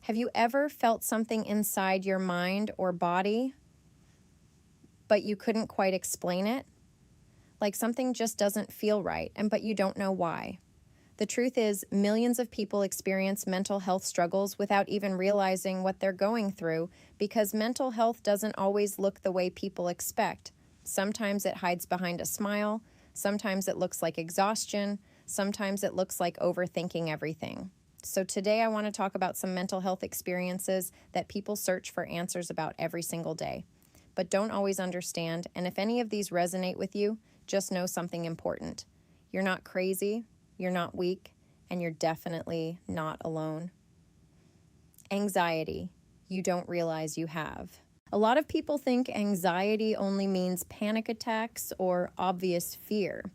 Have you ever felt something inside your mind or body, but you couldn't quite explain it? Like something just doesn't feel right, but you don't know why. The truth is, millions of people experience mental health struggles without even realizing what they're going through because mental health doesn't always look the way people expect. Sometimes it hides behind a smile, sometimes it looks like exhaustion, sometimes it looks like overthinking everything. So today I want to talk about some mental health experiences that people search for answers about every single day, but don't always understand. And if any of these resonate with you, just know something important. You're not crazy, you're not weak, and you're definitely not alone. Anxiety, you don't realize you have. A lot of people think anxiety only means panic attacks or obvious fear,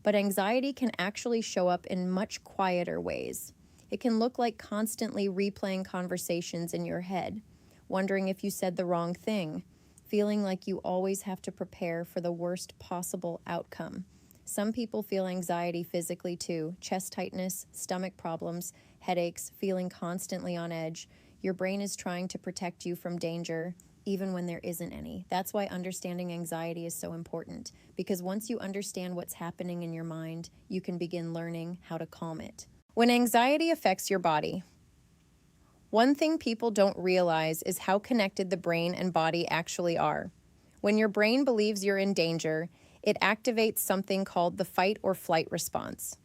but anxiety can actually show up in much quieter ways. It can look like constantly replaying conversations in your head, wondering if you said the wrong thing, feeling like you always have to prepare for the worst possible outcome. Some people feel anxiety physically too: chest tightness, stomach problems, headaches, feeling constantly on edge. Your brain is trying to protect you from danger, even when there isn't any. That's why understanding anxiety is so important, because once you understand what's happening in your mind, you can begin learning how to calm it. When anxiety affects your body, one thing people don't realize is how connected the brain and body actually are. When your brain believes you're in danger, it activates something called the fight or flight response.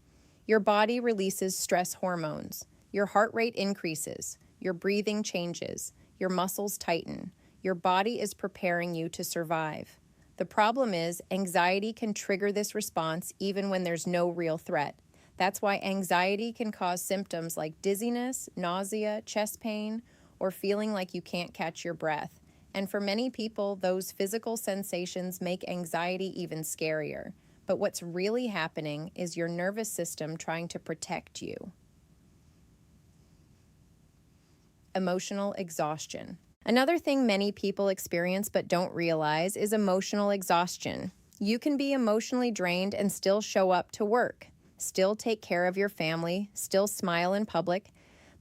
Your body releases stress hormones. Your heart rate increases. Your breathing changes. Your muscles tighten. Your body is preparing you to survive. The problem is, anxiety can trigger this response even when there's no real threat. That's why anxiety can cause symptoms like dizziness, nausea, chest pain, or feeling like you can't catch your breath. And for many people, those physical sensations make anxiety even scarier. But what's really happening is your nervous system trying to protect you. Emotional exhaustion. Another thing many people experience but don't realize is emotional exhaustion. You can be emotionally drained and still show up to work, still take care of your family, still smile in public,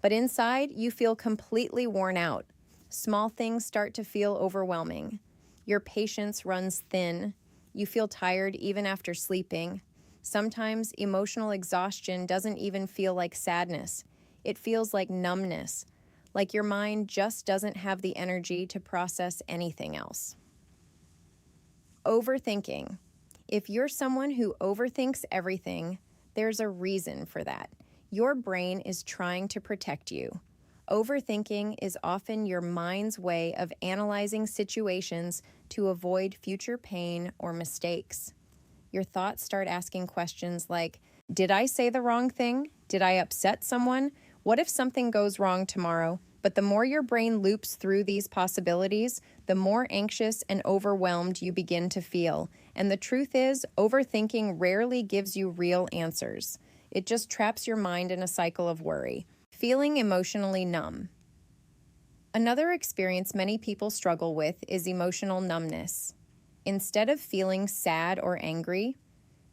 but inside you feel completely worn out. Small things start to feel overwhelming. Your patience runs thin. You feel tired even after sleeping. Sometimes emotional exhaustion doesn't even feel like sadness. It feels like numbness, like your mind just doesn't have the energy to process anything else. Overthinking. If you're someone who overthinks everything, there's a reason for that. Your brain is trying to protect you. Overthinking is often your mind's way of analyzing situations to avoid future pain or mistakes. Your thoughts start asking questions like, did I say the wrong thing? Did I upset someone? What if something goes wrong tomorrow? But the more your brain loops through these possibilities, the more anxious and overwhelmed you begin to feel. And the truth is, overthinking rarely gives you real answers. It just traps your mind in a cycle of worry. Feeling emotionally numb. Another experience many people struggle with is emotional numbness. Instead of feeling sad or angry,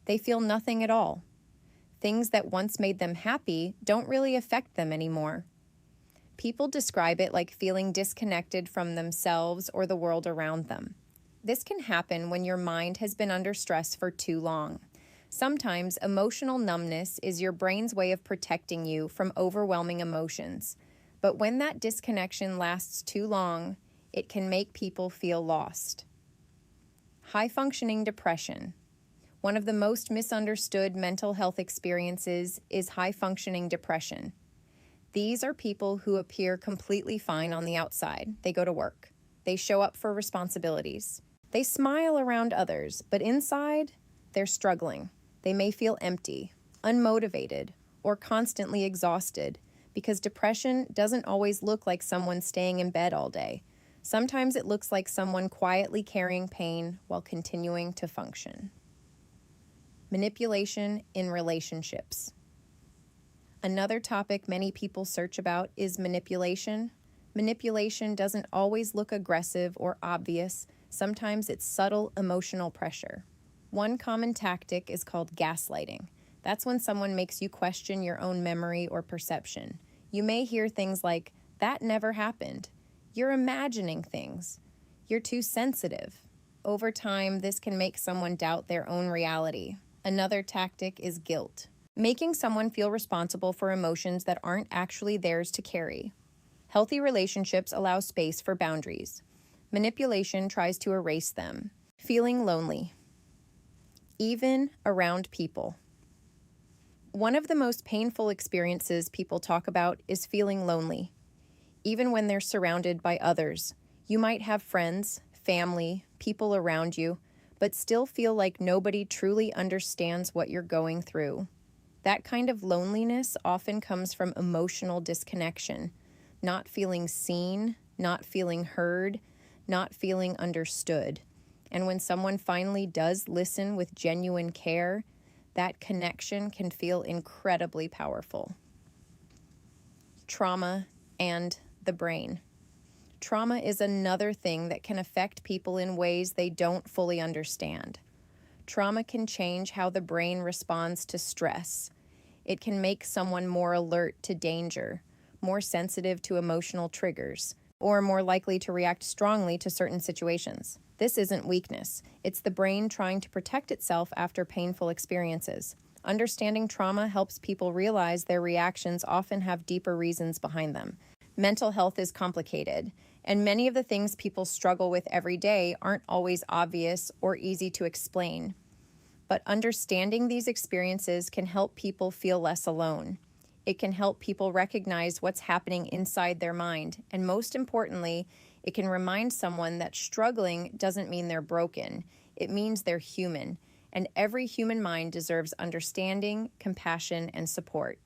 they feel nothing at all. Things that once made them happy don't really affect them anymore. People describe it like feeling disconnected from themselves or the world around them. This can happen when your mind has been under stress for too long. Sometimes emotional numbness is your brain's way of protecting you from overwhelming emotions. But when that disconnection lasts too long, it can make people feel lost. High-functioning depression. One of the most misunderstood mental health experiences is high-functioning depression. These are people who appear completely fine on the outside. They go to work. They show up for responsibilities. They smile around others, but inside, they're struggling. They may feel empty, unmotivated, or constantly exhausted, because depression doesn't always look like someone staying in bed all day. Sometimes it looks like someone quietly carrying pain while continuing to function. Manipulation in relationships. Another topic many people search about is manipulation. Manipulation doesn't always look aggressive or obvious. Sometimes it's subtle emotional pressure. One common tactic is called gaslighting. That's when someone makes you question your own memory or perception. You may hear things like, That never happened. You're imagining things. You're too sensitive. Over time, this can make someone doubt their own reality. Another tactic is guilt, making someone feel responsible for emotions that aren't actually theirs to carry. Healthy relationships allow space for boundaries. Manipulation tries to erase them. Feeling lonely, even around people. One of the most painful experiences people talk about is feeling lonely. Even when they're surrounded by others, you might have friends, family, people around you, but still feel like nobody truly understands what you're going through. That kind of loneliness often comes from emotional disconnection, not feeling seen, not feeling heard, not feeling understood. And when someone finally does listen with genuine care, that connection can feel incredibly powerful. Trauma and the brain. Trauma is another thing that can affect people in ways they don't fully understand. Trauma can change how the brain responds to stress. It can make someone more alert to danger, more sensitive to emotional triggers, or more likely to react strongly to certain situations. This isn't weakness. It's the brain trying to protect itself after painful experiences. Understanding trauma helps people realize their reactions often have deeper reasons behind them. Mental health is complicated, and many of the things people struggle with every day aren't always obvious or easy to explain. But understanding these experiences can help people feel less alone. It can help people recognize what's happening inside their mind, and most importantly, it can remind someone that struggling doesn't mean they're broken. It means they're human, and every human mind deserves understanding, compassion, and support.